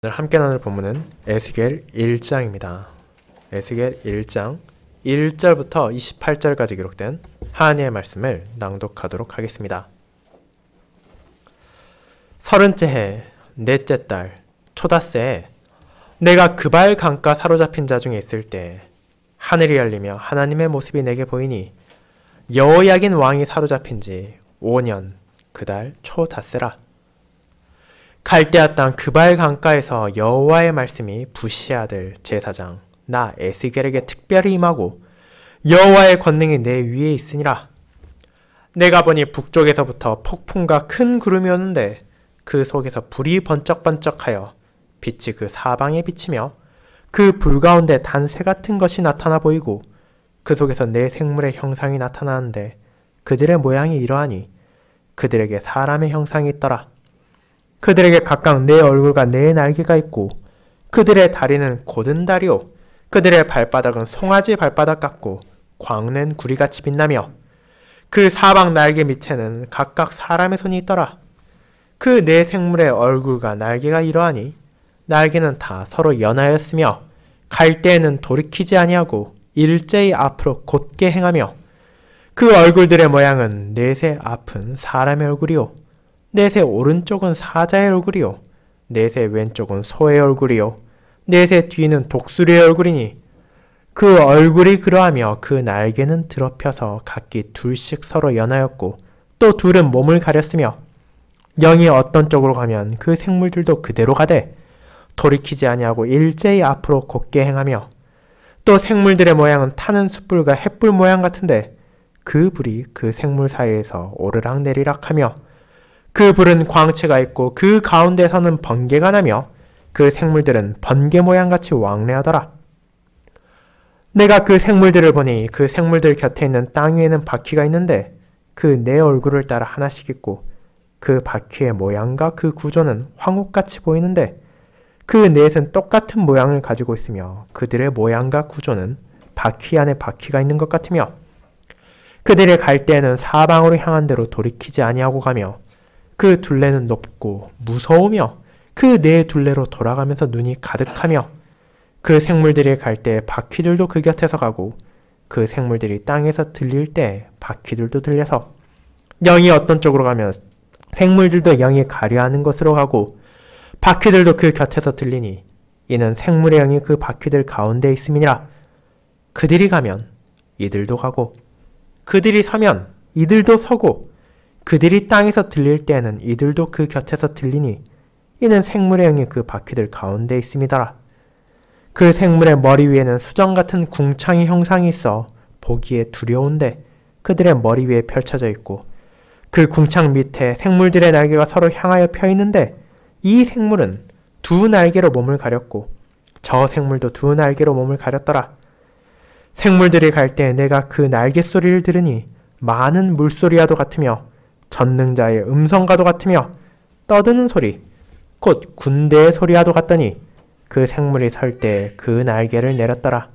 오늘 함께 나눌 본문은 에스겔 1장입니다. 에스겔 1장 1절부터 28절까지 기록된 하나님의 말씀을 낭독하도록 하겠습니다. 30째 해 넷째 달 초닷새에 내가 그발 강가 사로잡힌 자 중에 있을 때 하늘이 열리며 하나님의 모습이 내게 보이니 여호야긴 왕이 사로잡힌 지 5년 그달 초닷새라. 갈대아 땅 그발 강가에서 여호와의 말씀이 부시 아들 제사장 나 에스겔에게 특별히 임하고 여호와의 권능이 내 위에 있으니라. 내가 보니 북쪽에서부터 폭풍과 큰 구름이 오는데 그 속에서 불이 번쩍번쩍하여 빛이 그 사방에 비치며 그 불 가운데 단새 같은 것이 나타나 보이고 그 속에서 네 생물의 형상이 나타나는데 그들의 모양이 이러하니 그들에게 사람의 형상이 있더라. 그들에게 각각 네 얼굴과 네 날개가 있고 그들의 다리는 곧은 다리요 그들의 발바닥은 송아지 발바닥 같고 광낸 구리같이 빛나며 그 사방 날개 밑에는 각각 사람의 손이 있더라. 그 네 생물의 얼굴과 날개가 이러하니 날개는 다 서로 연하였으며 갈대에는 돌이키지 아니하고 일제히 앞으로 곧게 행하며 그 얼굴들의 모양은 넷의 앞은 사람의 얼굴이요 넷의 오른쪽은 사자의 얼굴이요 넷의 왼쪽은 소의 얼굴이요 넷의 뒤는 독수리의 얼굴이니 그 얼굴이 그러하며 그 날개는 드럽혀서 각기 둘씩 서로 연하였고 또 둘은 몸을 가렸으며 영이 어떤 쪽으로 가면 그 생물들도 그대로 가되 돌이키지 아니하고 일제히 앞으로 곧게 행하며 또 생물들의 모양은 타는 숯불과 햇불 모양 같은데 그 불이 그 생물 사이에서 오르락 내리락 하며 그 불은 광채가 있고 그 가운데서는 번개가 나며 그 생물들은 번개 모양같이 왕래하더라. 내가 그 생물들을 보니 그 생물들 곁에 있는 땅 위에는 바퀴가 있는데 그 네 얼굴을 따라 하나씩 있고 그 바퀴의 모양과 그 구조는 황옥같이 보이는데 그 넷은 똑같은 모양을 가지고 있으며 그들의 모양과 구조는 바퀴 안에 바퀴가 있는 것 같으며 그들이 갈 때에는 사방으로 향한 대로 돌이키지 아니하고 가며 그 둘레는 높고 무서우며 그 네 둘레로 돌아가면서 눈이 가득하며 그 생물들이 갈 때 바퀴들도 그 곁에서 가고 그 생물들이 땅에서 들릴 때 바퀴들도 들려서 영이 어떤 쪽으로 가면 생물들도 영이 가려하는 것으로 가고 바퀴들도 그 곁에서 들리니 이는 생물의 영이 그 바퀴들 가운데 있음이니라. 그들이 가면 이들도 가고 그들이 서면 이들도 서고 그들이 땅에서 들릴 때에는 이들도 그 곁에서 들리니 이는 생물의 영이 그 바퀴들 가운데 있음이더라. 그 생물의 머리 위에는 수정 같은 궁창의 형상이 있어 보기에 두려운데 그들의 머리 위에 펼쳐져 있고 그 궁창 밑에 생물들의 날개가 서로 향하여 펴 있는데 이 생물은 두 날개로 몸을 가렸고 저 생물도 두 날개로 몸을 가렸더라. 생물들이 갈 때 내가 그 날개 소리를 들으니 많은 물소리와도 같으며 전능자의 음성과도 같으며 떠드는 소리 곧 군대의 소리와도 같더니 그 생물이 설 때 그 날개를 내렸더라.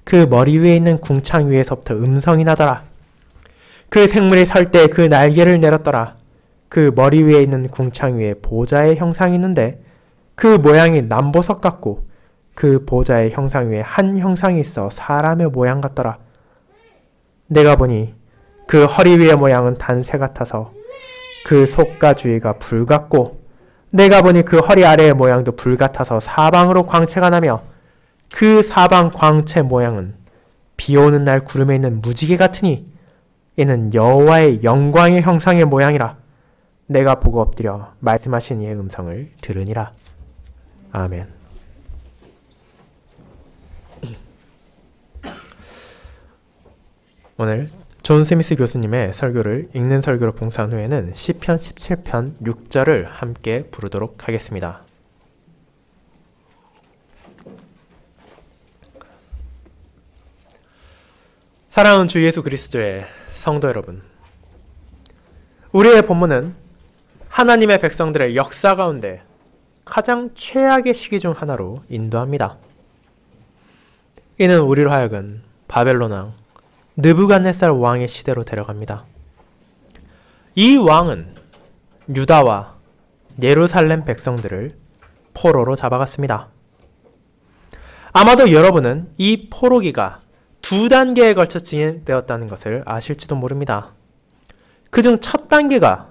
그 머리 위에 있는 궁창 위에서부터 음성이 나더라. 그 생물이 설 때 그 날개를 내렸더라. 그 머리 위에 있는 궁창 위에 보좌의 형상이 있는데 그 모양이 남보석 같고 그 보좌의 형상 위에 한 형상이 있어 사람의 모양 같더라. 내가 보니 그 허리 위의 모양은 단새 같아서 그 속과 주위가 불 같고 내가 보니 그 허리 아래의 모양도 불 같아서 사방으로 광채가 나며 그 사방 광채 모양은 비 오는 날 구름에 있는 무지개 같으니 이는 여호와의 영광의 형상의 모양이라. 내가 보고 엎드려 말씀하신 이의 음성을 들으니라. 아멘. 오늘 존 스미스 교수님의 설교를 읽는 설교로 봉사한 후에는 시편 17편 6절을 함께 부르도록 하겠습니다. 사랑하는 주 예수 그리스도의 성도 여러분, 우리의 본문은 하나님의 백성들의 역사 가운데 가장 최악의 시기 중 하나로 인도합니다. 이는 우리로 하여금 바벨론 왕 느부갓네살 왕의 시대로 데려갑니다. 이 왕은 유다와 예루살렘 백성들을 포로로 잡아갔습니다. 아마도 여러분은 이 포로기가 2단계에 걸쳐 진행되었다는 것을 아실지도 모릅니다. 그중 첫 단계가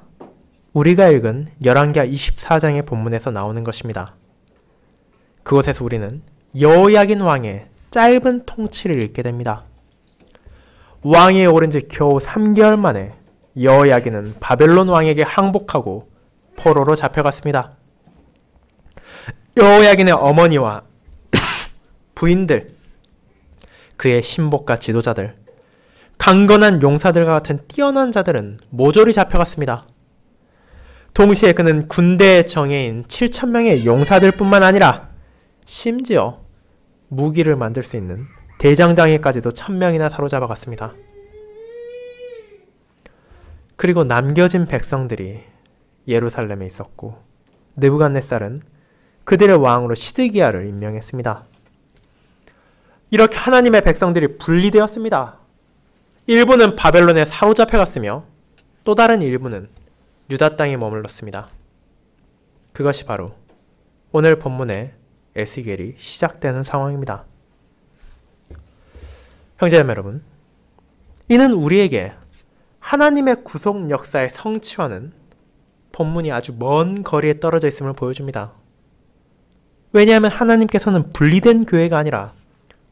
우리가 읽은 열왕기하 24장의 본문에서 나오는 것입니다. 그곳에서 우리는 여호야긴 왕의 짧은 통치를 읽게 됩니다. 왕위에 오른 지 겨우 3개월 만에 여호야긴은 바벨론 왕에게 항복하고 포로로 잡혀갔습니다. 여호야긴의 어머니와 부인들, 그의 신복과 지도자들, 강건한 용사들과 같은 뛰어난 자들은 모조리 잡혀갔습니다. 동시에 그는 군대의 정예인 7,000명의 용사들뿐만 아니라 심지어 무기를 만들 수 있는 대장장이까지도 1,000명이나 사로잡아갔습니다. 그리고 남겨진 백성들이 예루살렘에 있었고 느부갓네살은 그들의 왕으로 시드기야를 임명했습니다. 이렇게 하나님의 백성들이 분리되었습니다. 일부는 바벨론에 사로잡혀갔으며 또 다른 일부는 유다 땅에 머물렀습니다. 그것이 바로 오늘 본문의 에스겔이 시작되는 상황입니다. 형제자매 여러분, 이는 우리에게 하나님의 구속 역사의 성취와는 본문이 아주 먼 거리에 떨어져 있음을 보여줍니다. 왜냐하면 하나님께서는 분리된 교회가 아니라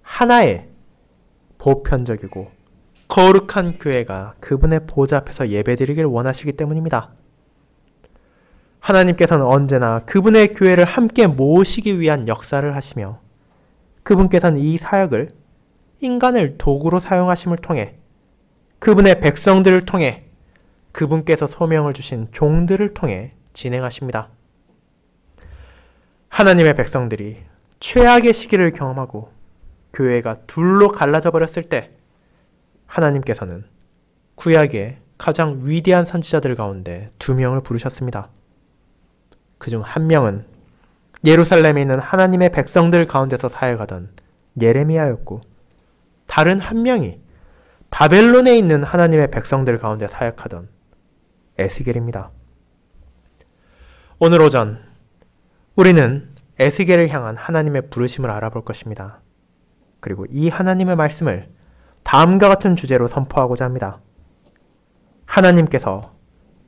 하나의 보편적이고 거룩한 교회가 그분의 보좌 앞에서 예배드리길 원하시기 때문입니다. 하나님께서는 언제나 그분의 교회를 함께 모으시기 위한 역사를 하시며 그분께서는 이 사역을 인간을 도구로 사용하심을 통해 그분의 백성들을 통해 그분께서 소명을 주신 종들을 통해 진행하십니다. 하나님의 백성들이 최악의 시기를 경험하고 교회가 둘로 갈라져 버렸을 때 하나님께서는 구약의 가장 위대한 선지자들 가운데 2명을 부르셨습니다. 그중 한 명은 예루살렘에 있는 하나님의 백성들 가운데서 사역하던 예레미야였고 다른 한 명이 바벨론에 있는 하나님의 백성들 가운데 사역하던 에스겔입니다. 오늘 오전 우리는 에스겔을 향한 하나님의 부르심을 알아볼 것입니다. 그리고 이 하나님의 말씀을 다음과 같은 주제로 선포하고자 합니다. 하나님께서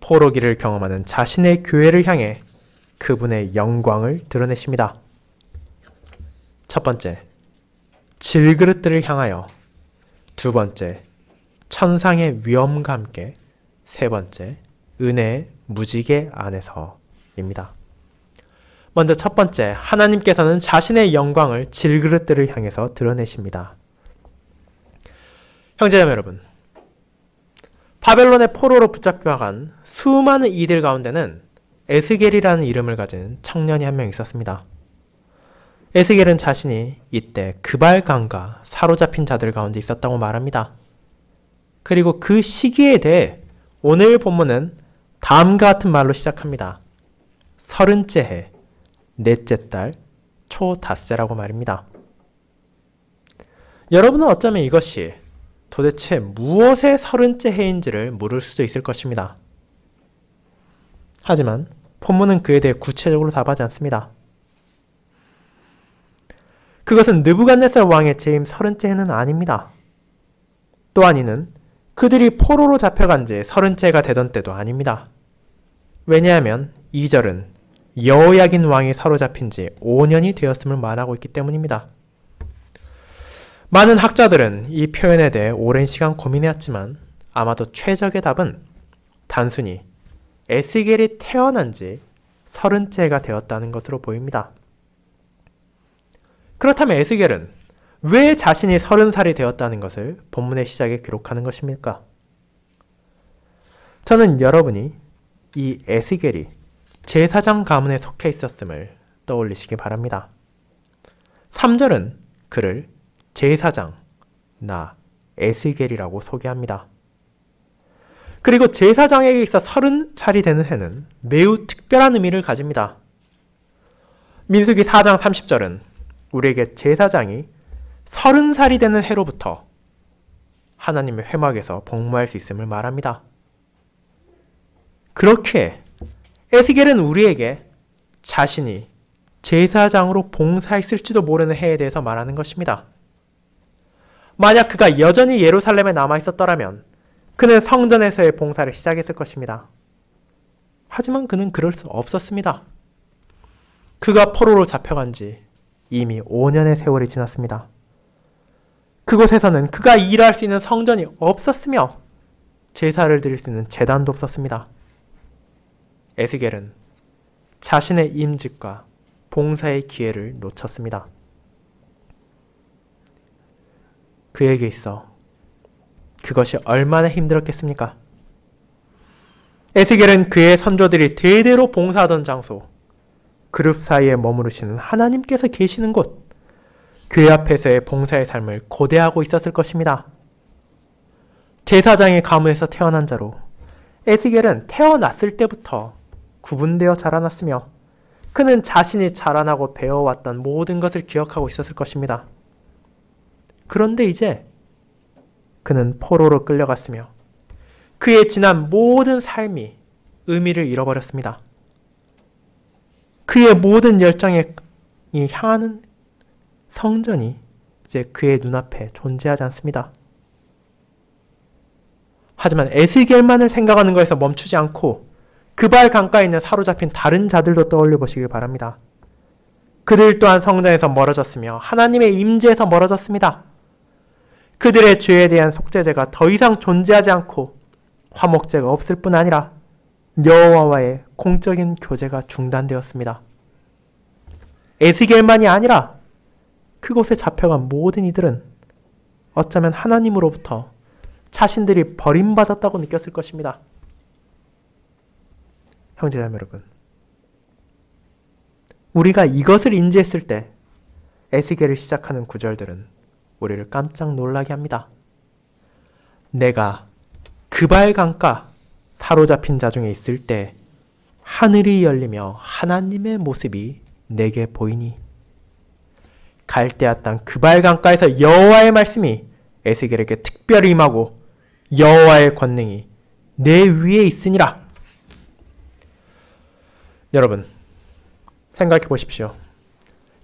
포로기를 경험하는 자신의 교회를 향해 그분의 영광을 드러내십니다. 첫 번째, 질그릇들을 향하여. 두 번째, 천상의 위엄과 함께. 세 번째, 은혜의 무지개 안에서입니다. 먼저 첫 번째, 하나님께서는 자신의 영광을 질그릇들을 향해서 드러내십니다. 형제자매 여러분, 바벨론의 포로로 붙잡혀간 수많은 이들 가운데는 에스겔이라는 이름을 가진 청년이 한 명 있었습니다. 에스겔은 자신이 이때 그발강과 사로잡힌 자들 가운데 있었다고 말합니다. 그리고 그 시기에 대해 오늘 본문은 다음과 같은 말로 시작합니다. 30째 해, 넷째 달, 초닷새라고 말입니다. 여러분은 어쩌면 이것이 도대체 무엇의 30째 해인지를 물을 수도 있을 것입니다. 하지만 본문은 그에 대해 구체적으로 답하지 않습니다. 그것은 느부갓네살 왕의 재임 30째 해는 아닙니다. 또한 이는 그들이 포로로 잡혀간 지 30째가 되던 때도 아닙니다. 왜냐하면 2절은 여호야긴 왕이 사로잡힌 지 5년이 되었음을 말하고 있기 때문입니다. 많은 학자들은 이 표현에 대해 오랜 시간 고민해왔지만 아마도 최적의 답은 단순히 에스겔이 태어난 지 30째가 되었다는 것으로 보입니다. 그렇다면 에스겔은 왜 자신이 30살이 되었다는 것을 본문의 시작에 기록하는 것입니까? 저는 여러분이 이 에스겔이 제사장 가문에 속해 있었음을 떠올리시기 바랍니다. 3절은 그를 제사장, 나, 에스겔이라고 소개합니다. 그리고 제사장에게 있어 30살이 되는 해는 매우 특별한 의미를 가집니다. 민수기 4장 30절은 우리에게 제사장이 30살이 되는 해로부터 하나님의 회막에서 복무할 수 있음을 말합니다. 그렇게 에스겔은 우리에게 자신이 제사장으로 봉사했을지도 모르는 해에 대해서 말하는 것입니다. 만약 그가 여전히 예루살렘에 남아 있었더라면 그는 성전에서의 봉사를 시작했을 것입니다. 하지만 그는 그럴 수 없었습니다. 그가 포로로 잡혀간 지 이미 5년의 세월이 지났습니다. 그곳에서는 그가 일할 수 있는 성전이 없었으며 제사를 드릴 수 있는 제단도 없었습니다. 에스겔은 자신의 임직과 봉사의 기회를 놓쳤습니다. 그에게 있어 그것이 얼마나 힘들었겠습니까? 에스겔은 그의 선조들이 대대로 봉사하던 장소, 그룹 사이에 머무르시는 하나님께서 계시는 곳, 교회 앞에서의 봉사의 삶을 고대하고 있었을 것입니다. 제사장의 가문에서 태어난 자로 에스겔은 태어났을 때부터 구분되어 자라났으며 그는 자신이 자라나고 배워왔던 모든 것을 기억하고 있었을 것입니다. 그런데 이제 그는 포로로 끌려갔으며 그의 지난 모든 삶이 의미를 잃어버렸습니다. 그의 모든 열정이 향하는 성전이 이제 그의 눈앞에 존재하지 않습니다. 하지만 에스겔만을 생각하는 것에서 멈추지 않고 그발 강가에 있는 사로잡힌 다른 자들도 떠올려 보시길 바랍니다. 그들 또한 성전에서 멀어졌으며 하나님의 임재에서 멀어졌습니다. 그들의 죄에 대한 속죄제가 더 이상 존재하지 않고 화목제가 없을 뿐 아니라 여호와와의 공적인 교제가 중단되었습니다. 에스겔만이 아니라 그곳에 잡혀간 모든 이들은 어쩌면 하나님으로부터 자신들이 버림받았다고 느꼈을 것입니다. 형제자매 여러분, 우리가 이것을 인지했을 때 에스겔을 시작하는 구절들은 우리를 깜짝 놀라게 합니다. 내가 그발 강가 사로잡힌 자 중에 있을 때 하늘이 열리며 하나님의 모습이 내게 보이니. 갈대아 땅 그발 강가에서 여호와의 말씀이 에스겔에게 특별히 임하고 여호와의 권능이 내 위에 있으니라. 여러분, 생각해 보십시오.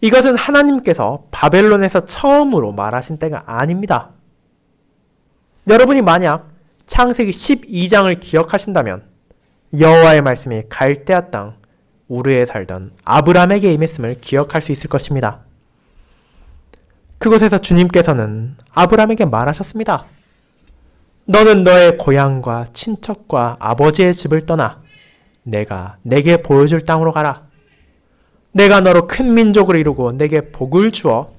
이것은 하나님께서 바벨론에서 처음으로 말하신 때가 아닙니다. 여러분이 만약 창세기 12장을 기억하신다면 여호와의 말씀이 갈대아 땅 우르에 살던 아브람에게 임했음을 기억할 수 있을 것입니다. 그곳에서 주님께서는 아브람에게 말하셨습니다. 너는 너의 고향과 친척과 아버지의 집을 떠나 내가 내게 보여줄 땅으로 가라. 내가 너로 큰 민족을 이루고 내게 복을 주어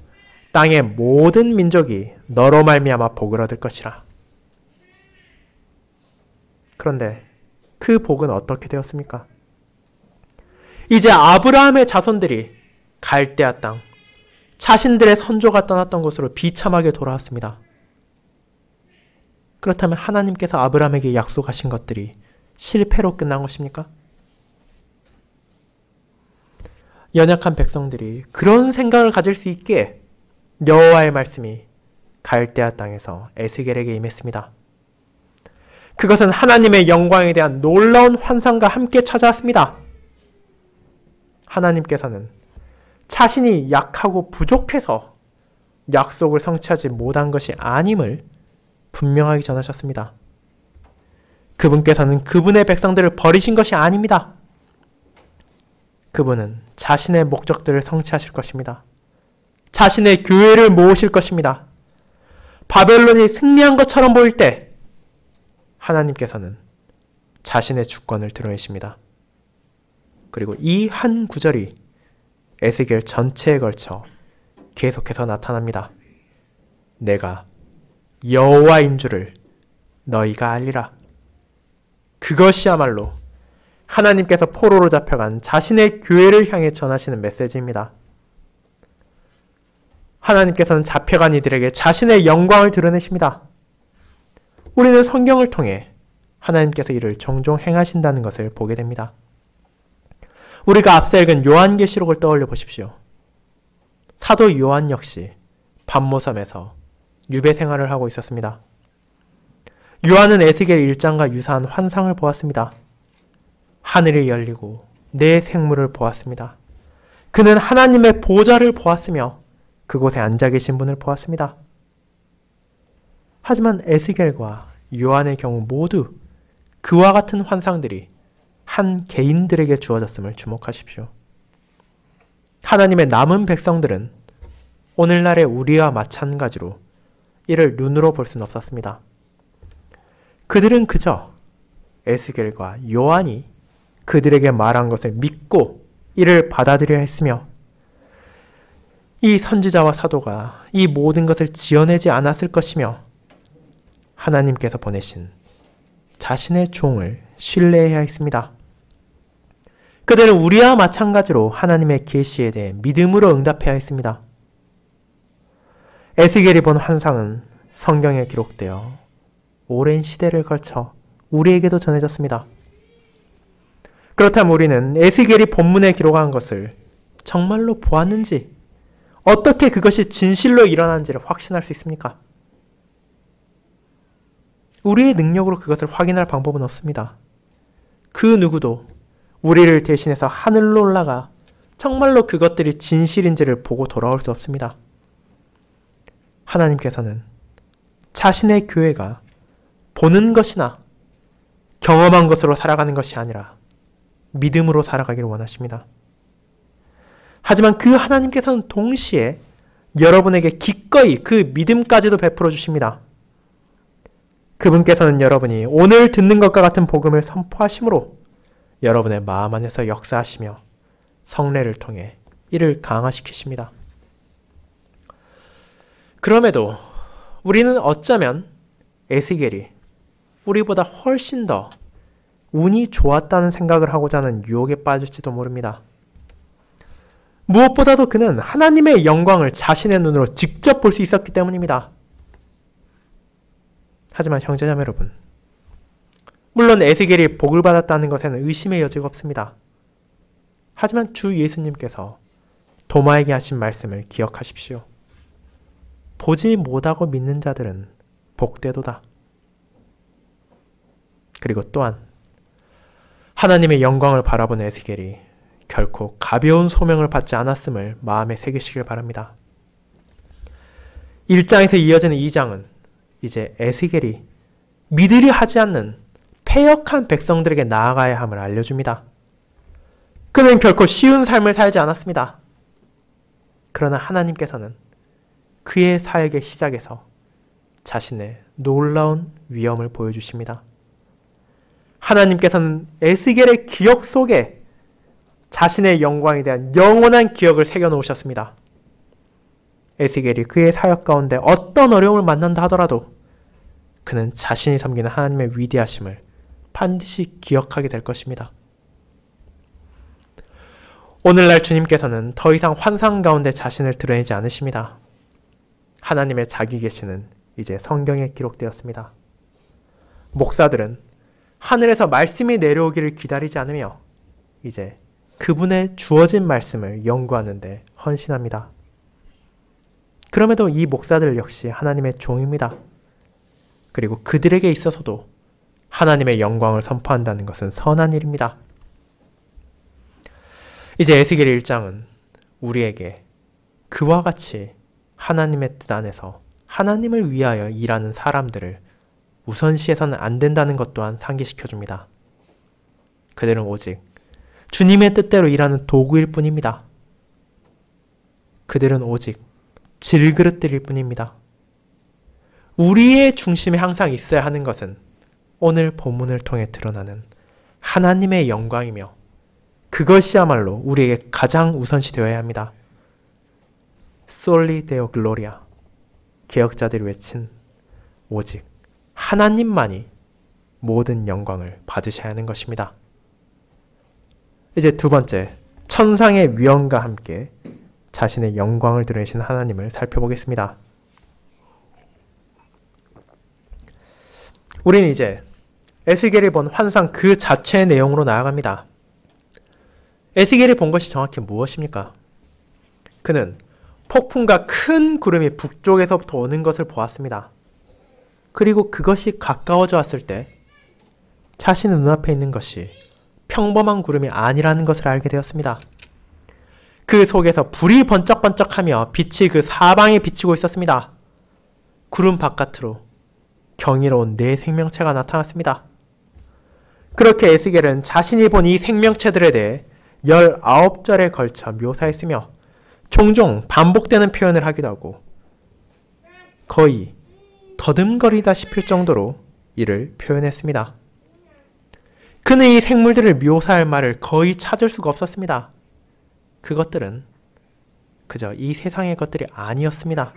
땅의 모든 민족이 너로 말미암아 복을 얻을 것이라. 그런데 그 복은 어떻게 되었습니까? 이제 아브라함의 자손들이 갈대아 땅, 자신들의 선조가 떠났던 곳으로 비참하게 돌아왔습니다. 그렇다면 하나님께서 아브라함에게 약속하신 것들이 실패로 끝난 것입니까? 연약한 백성들이 그런 생각을 가질 수 있게 여호와의 말씀이 갈대아 땅에서 에스겔에게 임했습니다. 그것은 하나님의 영광에 대한 놀라운 환상과 함께 찾아왔습니다. 하나님께서는 자신이 약하고 부족해서 약속을 성취하지 못한 것이 아님을 분명하게 전하셨습니다. 그분께서는 그분의 백성들을 버리신 것이 아닙니다. 그분은 자신의 목적들을 성취하실 것입니다. 자신의 교회를 모으실 것입니다. 바벨론이 승리한 것처럼 보일 때 하나님께서는 자신의 주권을 드러내십니다. 그리고 이 한 구절이 에스겔 전체에 걸쳐 계속해서 나타납니다. 내가 여호와인 줄을 너희가 알리라. 그것이야말로 하나님께서 포로로 잡혀간 자신의 교회를 향해 전하시는 메시지입니다. 하나님께서는 잡혀간 이들에게 자신의 영광을 드러내십니다. 우리는 성경을 통해 하나님께서 이를 종종 행하신다는 것을 보게 됩니다. 우리가 앞서 읽은 요한계시록을 떠올려 보십시오. 사도 요한 역시 반모섬에서 유배 생활을 하고 있었습니다. 요한은 에스겔 1장과 유사한 환상을 보았습니다. 하늘이 열리고 내 생물을 보았습니다. 그는 하나님의 보좌를 보았으며 그곳에 앉아 계신 분을 보았습니다. 하지만 에스겔과 요한의 경우 모두 그와 같은 환상들이 한 개인들에게 주어졌음을 주목하십시오. 하나님의 남은 백성들은 오늘날의 우리와 마찬가지로 이를 눈으로 볼 수는 없었습니다. 그들은 그저 에스겔과 요한이 그들에게 말한 것을 믿고 이를 받아들여야 했으며 이 선지자와 사도가 이 모든 것을 지어내지 않았을 것이며 하나님께서 보내신 자신의 종을 신뢰해야 했습니다. 그들은 우리와 마찬가지로 하나님의 계시에 대해 믿음으로 응답해야 했습니다. 에스겔이 본 환상은 성경에 기록되어 오랜 시대를 걸쳐 우리에게도 전해졌습니다. 그렇다면 우리는 에스겔이 본문에 기록한 것을 정말로 보았는지, 어떻게 그것이 진실로 일어난지를 확신할 수 있습니까? 우리의 능력으로 그것을 확인할 방법은 없습니다. 그 누구도 우리를 대신해서 하늘로 올라가 정말로 그것들이 진실인지를 보고 돌아올 수 없습니다. 하나님께서는 자신의 교회가 보는 것이나 경험한 것으로 살아가는 것이 아니라 믿음으로 살아가기를 원하십니다. 하지만 그 하나님께서는 동시에 여러분에게 기꺼이 그 믿음까지도 베풀어 주십니다. 그분께서는 여러분이 오늘 듣는 것과 같은 복음을 선포하심으로 여러분의 마음 안에서 역사하시며 성례를 통해 이를 강화시키십니다. 그럼에도 우리는 어쩌면 에스겔이 우리보다 훨씬 더 운이 좋았다는 생각을 하고자 하는 유혹에 빠질지도 모릅니다. 무엇보다도 그는 하나님의 영광을 자신의 눈으로 직접 볼 수 있었기 때문입니다. 하지만 형제자매 여러분, 물론 에스겔이 복을 받았다는 것에는 의심의 여지가 없습니다. 하지만 주 예수님께서 도마에게 하신 말씀을 기억하십시오. 보지 못하고 믿는 자들은 복되도다. 그리고 또한 하나님의 영광을 바라본 에스겔이 결코 가벼운 소명을 받지 않았음을 마음에 새기시길 바랍니다. 1장에서 이어지는 2장은 이제 에스겔이 믿으려 하지 않는 패역한 백성들에게 나아가야 함을 알려줍니다. 그는 결코 쉬운 삶을 살지 않았습니다. 그러나 하나님께서는 그의 사역의 시작에서 자신의 놀라운 위엄을 보여주십니다. 하나님께서는 에스겔의 기억 속에 자신의 영광에 대한 영원한 기억을 새겨놓으셨습니다. 에스겔이 그의 사역 가운데 어떤 어려움을 만난다 하더라도 그는 자신이 섬기는 하나님의 위대하심을 반드시 기억하게 될 것입니다. 오늘날 주님께서는 더 이상 환상 가운데 자신을 드러내지 않으십니다. 하나님의 자기 계시는 이제 성경에 기록되었습니다. 목사들은 하늘에서 말씀이 내려오기를 기다리지 않으며 이제 그분의 주어진 말씀을 연구하는 데 헌신합니다. 그럼에도 이 목사들 역시 하나님의 종입니다. 그리고 그들에게 있어서도 하나님의 영광을 선포한다는 것은 선한 일입니다. 이제 에스겔 1장은 우리에게 그와 같이 하나님의 뜻 안에서 하나님을 위하여 일하는 사람들을 우선시해서는 안 된다는 것 또한 상기시켜줍니다. 그들은 오직 주님의 뜻대로 일하는 도구일 뿐입니다. 그들은 오직 질그릇들일 뿐입니다. 우리의 중심에 항상 있어야 하는 것은 오늘 본문을 통해 드러나는 하나님의 영광이며 그것이야말로 우리에게 가장 우선시 되어야 합니다. Soli Deo Gloria, 개혁자들이 외친 오직 하나님만이 모든 영광을 받으셔야 하는 것입니다. 이제 두 번째, 천상의 위엄과 함께 자신의 영광을 드러내신 하나님을 살펴보겠습니다. 우리는 이제 에스겔이 본 환상 그 자체의 내용으로 나아갑니다. 에스겔이 본 것이 정확히 무엇입니까? 그는 폭풍과 큰 구름이 북쪽에서부터 오는 것을 보았습니다. 그리고 그것이 가까워져 왔을 때 자신의 눈앞에 있는 것이 평범한 구름이 아니라는 것을 알게 되었습니다. 그 속에서 불이 번쩍번쩍하며 빛이 그 사방에 비치고 있었습니다. 구름 바깥으로 경이로운 네 생명체가 나타났습니다. 그렇게 에스겔은 자신이 본 이 생명체들에 대해 19절에 걸쳐 묘사했으며 종종 반복되는 표현을 하기도 하고 거의 더듬거리다 싶을 정도로 이를 표현했습니다. 그는 이 생물들을 묘사할 말을 거의 찾을 수가 없었습니다. 그것들은 그저 이 세상의 것들이 아니었습니다.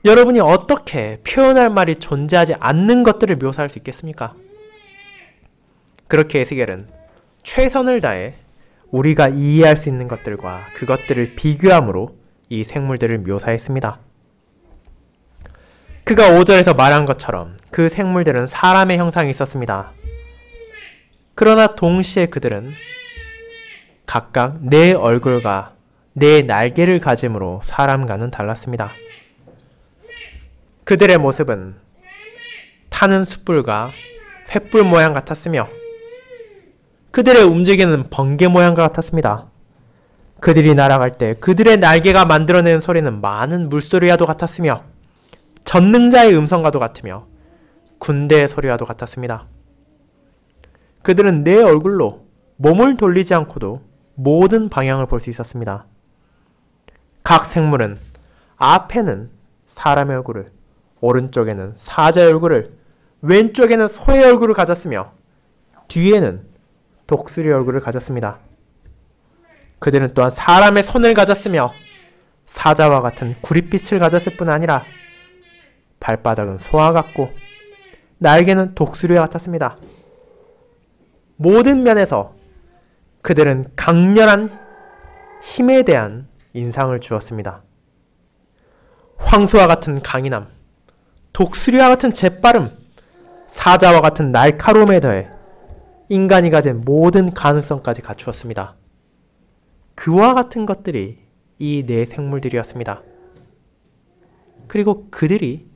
여러분이 어떻게 표현할 말이 존재하지 않는 것들을 묘사할 수 있겠습니까? 그렇게 에스겔은 최선을 다해 우리가 이해할 수 있는 것들과 그것들을 비교함으로 이 생물들을 묘사했습니다. 그가 5절에서 말한 것처럼 그 생물들은 사람의 형상이 있었습니다. 그러나 동시에 그들은 각각 네 얼굴과 네 날개를 가짐으로 사람과는 달랐습니다. 그들의 모습은 타는 숯불과 횃불 모양 같았으며 그들의 움직이는 번개 모양과 같았습니다. 그들이 날아갈 때 그들의 날개가 만들어내는 소리는 많은 물소리와도 같았으며 전능자의 음성과도 같으며 군대의 소리와도 같았습니다. 그들은 네 얼굴로 몸을 돌리지 않고도 모든 방향을 볼 수 있었습니다. 각 생물은 앞에는 사람의 얼굴을, 오른쪽에는 사자의 얼굴을, 왼쪽에는 소의 얼굴을 가졌으며 뒤에는 독수리 얼굴을 가졌습니다. 그들은 또한 사람의 손을 가졌으며 사자와 같은 구릿빛을 가졌을 뿐 아니라 발바닥은 소와 같고 날개는 독수리와 같았습니다. 모든 면에서 그들은 강렬한 힘에 대한 인상을 주었습니다. 황소와 같은 강인함, 독수리와 같은 재빠름, 사자와 같은 날카로움에 더해 인간이 가진 모든 가능성까지 갖추었습니다. 그와 같은 것들이 이 네 생물들이었습니다. 그리고 그들이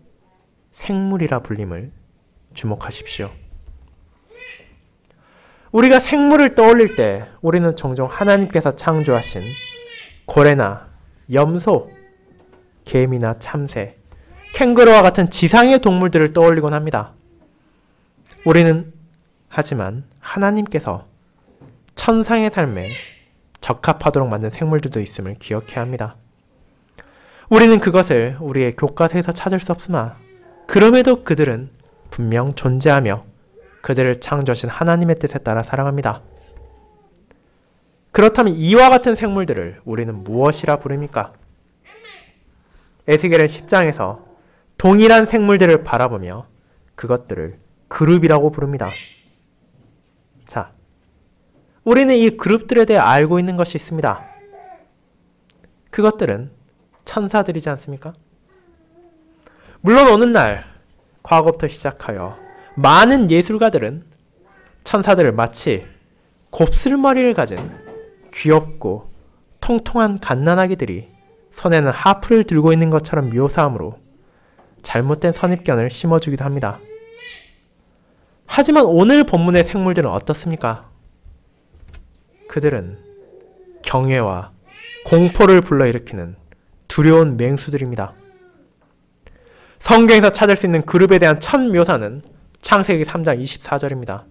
생물이라 불림을 주목하십시오. 우리가 생물을 떠올릴 때 우리는 종종 하나님께서 창조하신 고래나 염소, 개미나 참새, 캥거루와 같은 지상의 동물들을 떠올리곤 합니다. 우리는 하지만 하나님께서 천상의 삶에 적합하도록 만든 생물들도 있음을 기억해야 합니다. 우리는 그것을 우리의 교과서에서 찾을 수 없으나 그럼에도 그들은 분명 존재하며 그들을 창조하신 하나님의 뜻에 따라 살아갑니다. 그렇다면 이와 같은 생물들을 우리는 무엇이라 부릅니까? 에스겔은 10장에서 동일한 생물들을 바라보며 그것들을 그룹이라고 부릅니다. 자, 우리는 이 그룹들에 대해 알고 있는 것이 있습니다. 그것들은 천사들이지 않습니까? 물론 오늘날 과거부터 시작하여 많은 예술가들은 천사들을 마치 곱슬머리를 가진 귀엽고 통통한 갓난아기들이 손에는 하프를 들고 있는 것처럼 묘사함으로 잘못된 선입견을 심어주기도 합니다. 하지만 오늘 본문의 생물들은 어떻습니까? 그들은 경외와 공포를 불러일으키는 두려운 맹수들입니다. 성경에서 찾을 수 있는 그룹에 대한 첫 묘사는 창세기 3장 24절입니다.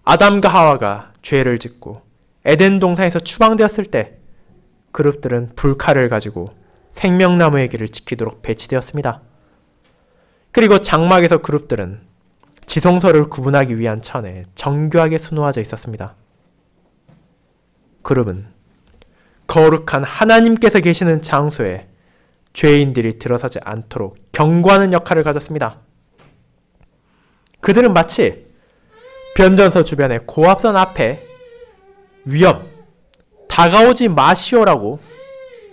아담과 하와가 죄를 짓고 에덴 동산에서 추방되었을 때 그룹들은 불칼을 가지고 생명나무의 길을 지키도록 배치되었습니다. 그리고 장막에서 그룹들은 지성소를 구분하기 위한 천에 정교하게 수놓아져 있었습니다. 그룹은 거룩한 하나님께서 계시는 장소에 죄인들이 들어서지 않도록 경고하는 역할을 가졌습니다. 그들은 마치 변전소 주변의 고압선 앞에 위험, 다가오지 마시오라고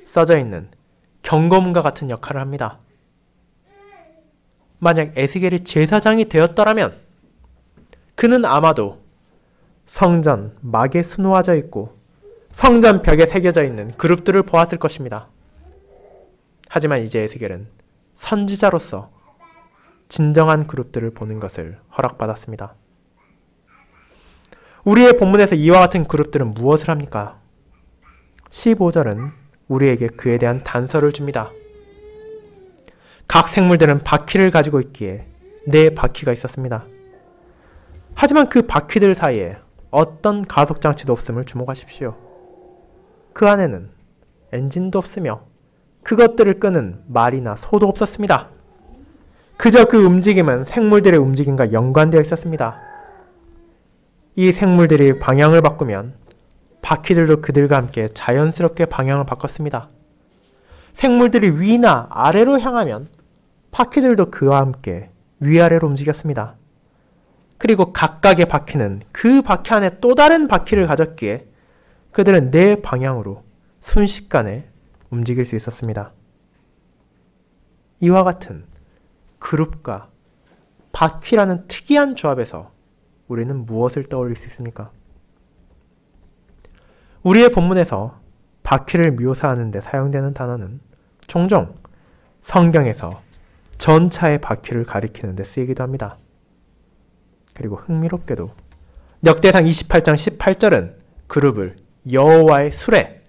써져 있는 경고문과 같은 역할을 합니다. 만약 에스겔이 제사장이 되었더라면 그는 아마도 성전 막에 수놓아져 있고 성전 벽에 새겨져 있는 그룹들을 보았을 것입니다. 하지만 이제 에스겔은 선지자로서 진정한 그룹들을 보는 것을 허락받았습니다. 우리의 본문에서 이와 같은 그룹들은 무엇을 합니까? 15절은 우리에게 그에 대한 단서를 줍니다. 각 생물들은 바퀴를 가지고 있기에 4바퀴가 있었습니다. 하지만 그 바퀴들 사이에 어떤 가속장치도 없음을 주목하십시오. 그 안에는 엔진도 없으며 그것들을 끄는 말이나 소도 없었습니다. 그저 그 움직임은 생물들의 움직임과 연관되어 있었습니다. 이 생물들이 방향을 바꾸면 바퀴들도 그들과 함께 자연스럽게 방향을 바꿨습니다. 생물들이 위나 아래로 향하면 바퀴들도 그와 함께 위아래로 움직였습니다. 그리고 각각의 바퀴는 그 바퀴 안에 또 다른 바퀴를 가졌기에 그들은 4방향으로 순식간에 움직일 수 있었습니다. 이와 같은 그룹과 바퀴라는 특이한 조합에서 우리는 무엇을 떠올릴 수 있습니까? 우리의 본문에서 바퀴를 묘사하는 데 사용되는 단어는 종종 성경에서 전차의 바퀴를 가리키는 데 쓰이기도 합니다. 그리고 흥미롭게도 역대상 28장 18절은 그룹을 여호와의 수레,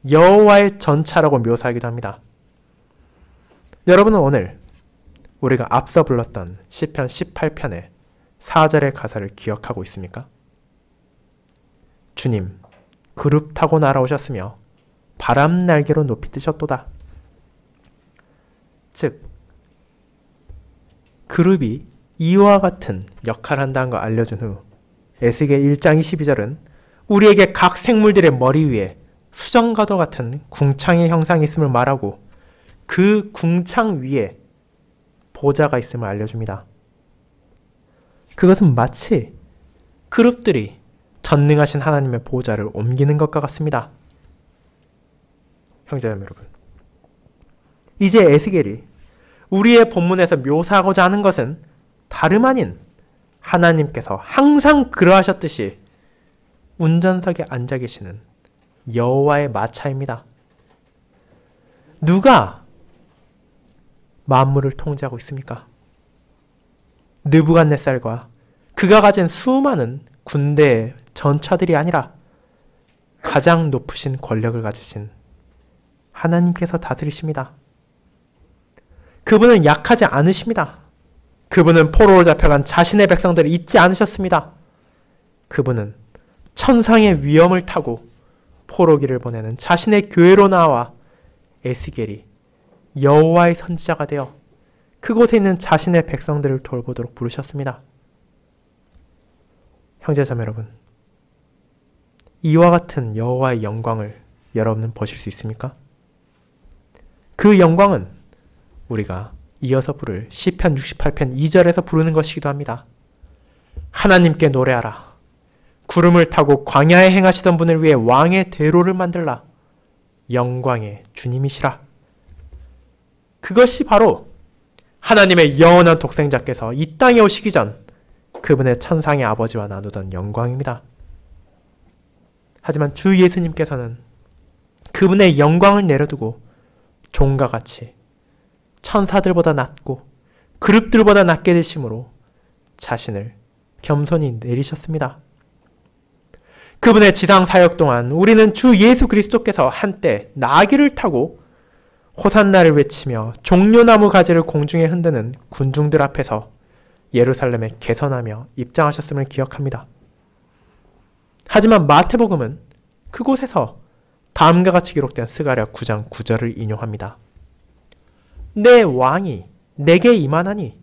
여호와의 전차라고 묘사하기도 합니다. 여러분은 오늘 우리가 앞서 불렀던 시편 18편의 4절의 가사를 기억하고 있습니까? 주님, 그룹 타고 날아오셨으며 바람 날개로 높이 뜨셨도다. 즉, 그룹이 이와 같은 역할을 한다는 걸 알려준 후 에스겔 1장 22절은 우리에게 각 생물들의 머리 위에 수정과도 같은 궁창의 형상이 있음을 말하고 그 궁창 위에 보좌가 있음을 알려줍니다. 그것은 마치 그룹들이 전능하신 하나님의 보좌를 옮기는 것과 같습니다. 형제자매 여러분, 이제 에스겔이 우리의 본문에서 묘사하고자 하는 것은 다름 아닌 하나님께서 항상 그러하셨듯이 운전석에 앉아 계시는 여호와의 마차입니다. 누가 만물을 통제하고 있습니까? 느부갓네살과 그가 가진 수많은 군대의 전차들이 아니라 가장 높으신 권력을 가지신 하나님께서 다스리십니다. 그분은 약하지 않으십니다. 그분은 포로로 잡혀간 자신의 백성들을 잊지 않으셨습니다. 그분은 천상의 위엄을 타고 포로기를 보내는 자신의 교회로 나와 에스겔이 여호와의 선지자가 되어 그곳에 있는 자신의 백성들을 돌보도록 부르셨습니다. 형제자매 여러분, 이와 같은 여호와의 영광을 여러분은 보실 수 있습니까? 그 영광은 우리가 이어서 부를 시편 68편 2절에서 부르는 것이기도 합니다. 하나님께 노래하라. 구름을 타고 광야에 행하시던 분을 위해 왕의 대로를 만들라. 영광의 주님이시라. 그것이 바로 하나님의 영원한 독생자께서 이 땅에 오시기 전 그분의 천상의 아버지와 나누던 영광입니다. 하지만 주 예수님께서는 그분의 영광을 내려두고 종과 같이 천사들보다 낮고 그룹들보다 낮게 되심으로 자신을 겸손히 내리셨습니다. 그분의 지상 사역 동안 우리는 주 예수 그리스도께서 한때 나귀를 타고 호산나를 외치며 종려나무 가지를 공중에 흔드는 군중들 앞에서 예루살렘에 개선하며 입장하셨음을 기억합니다. 하지만 마태복음은 그곳에서 다음과 같이 기록된 스가랴 9장 9절을 인용합니다. 내 왕이 내게 임하나니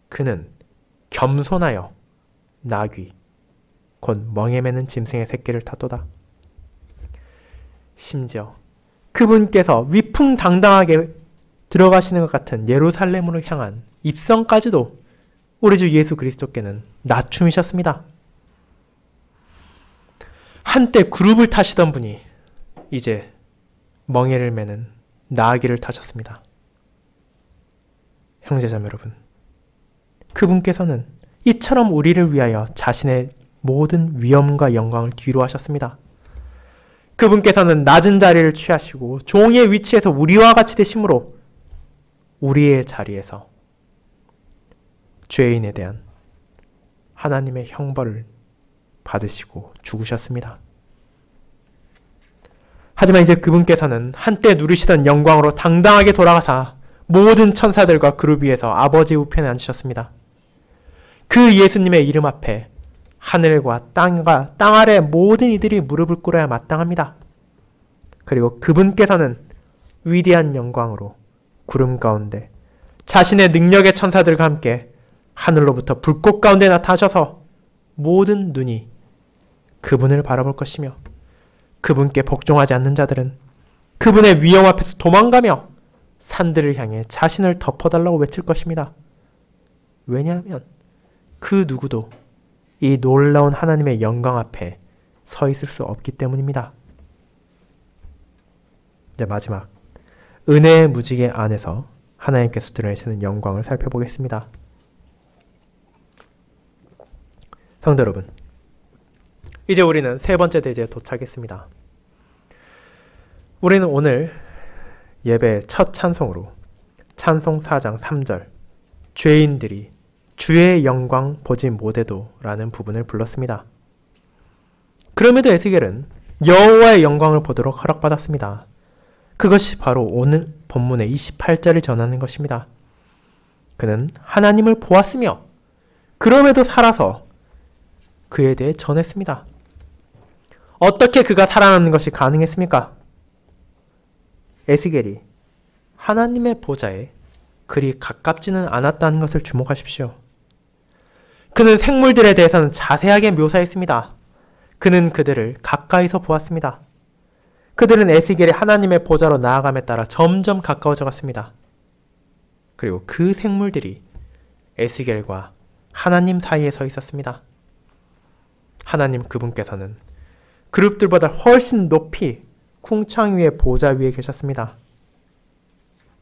그는 겸손하여 나귀 곧 멍에 매는 짐승의 새끼를 탔도다. 심지어 그분께서 위풍당당하게 들어가시는 것 같은 예루살렘으로 향한 입성까지도 우리 주 예수 그리스도께는 낮춤이셨습니다. 한때 그룹을 타시던 분이 이제 멍에를 매는 나귀를 타셨습니다. 형제자매 여러분, 그분께서는 이처럼 우리를 위하여 자신의 모든 위엄과 영광을 뒤로 하셨습니다. 그분께서는 낮은 자리를 취하시고 종의 위치에서 우리와 같이 되심으로 우리의 자리에서 죄인에 대한 하나님의 형벌을 받으시고 죽으셨습니다. 하지만 이제 그분께서는 한때 누리시던 영광으로 당당하게 돌아가사 모든 천사들과 그룹 위에서 아버지 우편에 앉으셨습니다. 그 예수님의 이름 앞에 하늘과 땅과 땅 아래 모든 이들이 무릎을 꿇어야 마땅합니다. 그리고 그분께서는 위대한 영광으로 구름 가운데 자신의 능력의 천사들과 함께 하늘로부터 불꽃 가운데 나타나셔서 모든 눈이 그분을 바라볼 것이며 그분께 복종하지 않는 자들은 그분의 위엄 앞에서 도망가며 산들을 향해 자신을 덮어달라고 외칠 것입니다. 왜냐하면 그 누구도 이 놀라운 하나님의 영광 앞에 서 있을 수 없기 때문입니다. 이제 마지막 은혜의 무지개 안에서 하나님께서 드러내시는 영광을 살펴보겠습니다. 성도 여러분, 이제 우리는 세 번째 대지에 도착했습니다. 우리는 오늘 예배 첫 찬송으로 찬송 4장 3절 죄인들이 주의 영광 보지 못해도 라는 부분을 불렀습니다. 그럼에도 에스겔은 여호와의 영광을 보도록 허락받았습니다. 그것이 바로 오늘 본문의 28절을 전하는 것입니다. 그는 하나님을 보았으며 그럼에도 살아서 그에 대해 전했습니다. 어떻게 그가 살아남는 것이 가능했습니까? 에스겔이 하나님의 보좌에 그리 가깝지는 않았다는 것을 주목하십시오. 그는 생물들에 대해서는 자세하게 묘사했습니다. 그는 그들을 가까이서 보았습니다. 그들은 에스겔이 하나님의 보좌로 나아감에 따라 점점 가까워져 갔습니다. 그리고 그 생물들이 에스겔과 하나님 사이에 서 있었습니다. 하나님 그분께서는 그룹들보다 훨씬 높이 궁창 위의 보좌 위에 계셨습니다.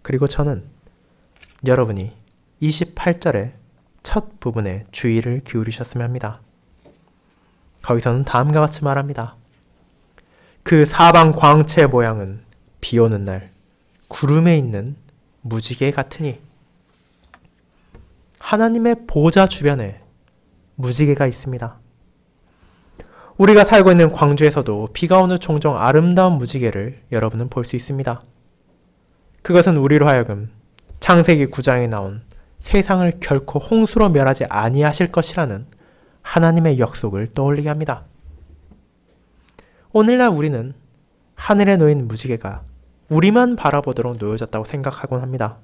그리고 저는 여러분이 28절의 첫 부분에 주의를 기울이셨으면 합니다. 거기서는 다음과 같이 말합니다. 그 사방 광채 모양은 비 오는 날 구름에 있는 무지개 같으니 하나님의 보좌 주변에 무지개가 있습니다. 우리가 살고 있는 광주에서도 비가 오는 종종 아름다운 무지개를 여러분은 볼 수 있습니다. 그것은 우리로 하여금 창세기 9장에 나온 세상을 결코 홍수로 멸하지 아니하실 것이라는 하나님의 약속을 떠올리게 합니다. 오늘날 우리는 하늘에 놓인 무지개가 우리만 바라보도록 놓여졌다고 생각하곤 합니다.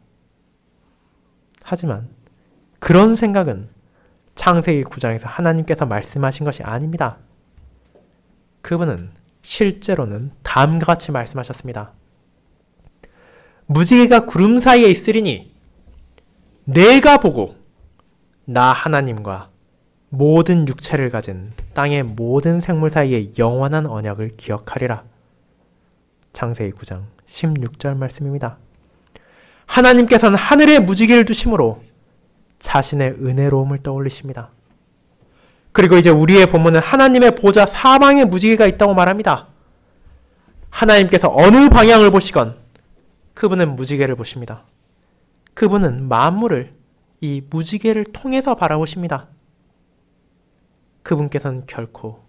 하지만 그런 생각은 창세기 9장에서 하나님께서 말씀하신 것이 아닙니다. 그분은 실제로는 다음과 같이 말씀하셨습니다. 무지개가 구름 사이에 있으리니 내가 보고 나 하나님과 모든 육체를 가진 땅의 모든 생물 사이의 영원한 언약을 기억하리라. 창세기 9장 16절 말씀입니다. 하나님께서는 하늘에 무지개를 두심으로 자신의 은혜로움을 떠올리십니다. 그리고 이제 우리의 본문은 하나님의 보좌 사방에 무지개가 있다고 말합니다. 하나님께서 어느 방향을 보시건 그분은 무지개를 보십니다. 그분은 만물을 이 무지개를 통해서 바라보십니다. 그분께서는 결코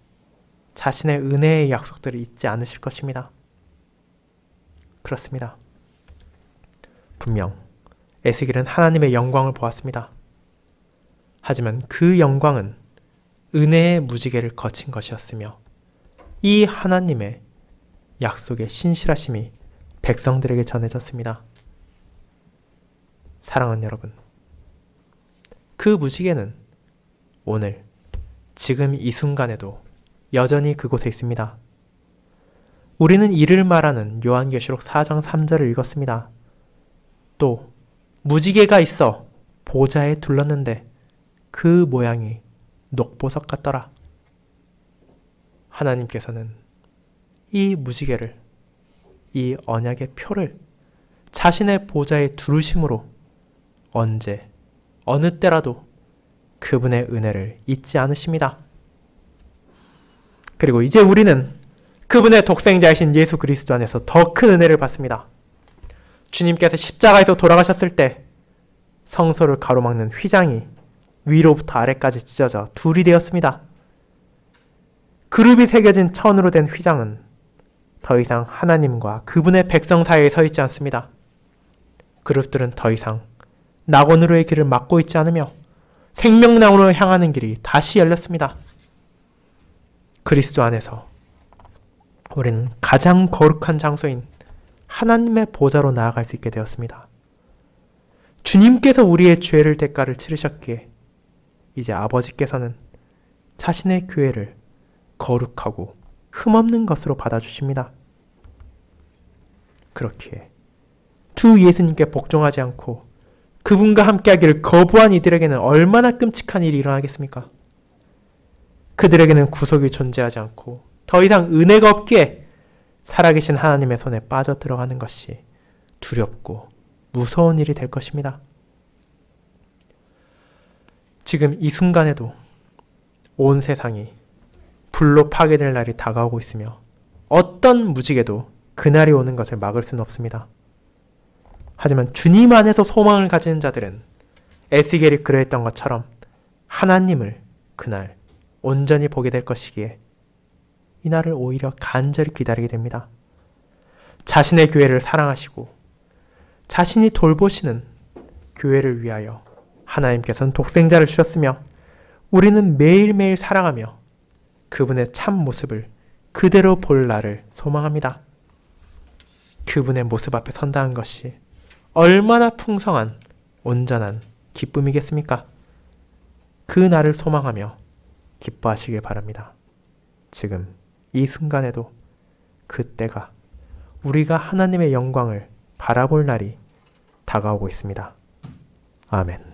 자신의 은혜의 약속들을 잊지 않으실 것입니다. 그렇습니다. 분명 에스겔은 하나님의 영광을 보았습니다. 하지만 그 영광은 은혜의 무지개를 거친 것이었으며 이 하나님의 약속의 신실하심이 백성들에게 전해졌습니다. 사랑하는 여러분, 그 무지개는 오늘 지금 이 순간에도 여전히 그곳에 있습니다. 우리는 이를 말하는 요한계시록 4장 3절을 읽었습니다. 또 무지개가 있어 보좌에 둘렀는데 그 모양이 녹보석 같더라. 하나님께서는 이 무지개를, 이 언약의 표를 자신의 보좌에 두르심으로 언제, 어느 때라도 그분의 은혜를 잊지 않으십니다. 그리고 이제 우리는 그분의 독생자이신 예수 그리스도 안에서 더 큰 은혜를 받습니다. 주님께서 십자가에서 돌아가셨을 때 성소를 가로막는 휘장이 위로부터 아래까지 찢어져 둘이 되었습니다. 그룹이 새겨진 천으로 된 휘장은 더 이상 하나님과 그분의 백성 사이에 서 있지 않습니다. 그룹들은 더 이상 낙원으로의 길을 막고 있지 않으며 생명나무로 향하는 길이 다시 열렸습니다. 그리스도 안에서 우리는 가장 거룩한 장소인 하나님의 보좌로 나아갈 수 있게 되었습니다. 주님께서 우리의 죄를 대가를 치르셨기에 이제 아버지께서는 자신의 교회를 거룩하고 흠없는 것으로 받아주십니다. 그렇기에 주 예수님께 복종하지 않고 그분과 함께하기를 거부한 이들에게는 얼마나 끔찍한 일이 일어나겠습니까? 그들에게는 구속이 존재하지 않고 더 이상 은혜가 없기에 살아계신 하나님의 손에 빠져 들어가는 것이 두렵고 무서운 일이 될 것입니다. 지금 이 순간에도 온 세상이 불로 파괴될 날이 다가오고 있으며 어떤 무지개도 그날이 오는 것을 막을 수는 없습니다. 하지만 주님 안에서 소망을 가지는 자들은 에스겔이 그러했던 것처럼 하나님을 그날 온전히 보게 될 것이기에 이 날을 오히려 간절히 기다리게 됩니다. 자신의 교회를 사랑하시고 자신이 돌보시는 교회를 위하여 하나님께서는 독생자를 주셨으며 우리는 매일매일 사랑하며 그분의 참 모습을 그대로 볼 날을 소망합니다. 그분의 모습 앞에 선다는 것이 얼마나 풍성한 온전한 기쁨이겠습니까? 그 날을 소망하며 기뻐하시길 바랍니다. 지금 이 순간에도 그때가 우리가 하나님의 영광을 바라볼 날이 다가오고 있습니다. 아멘.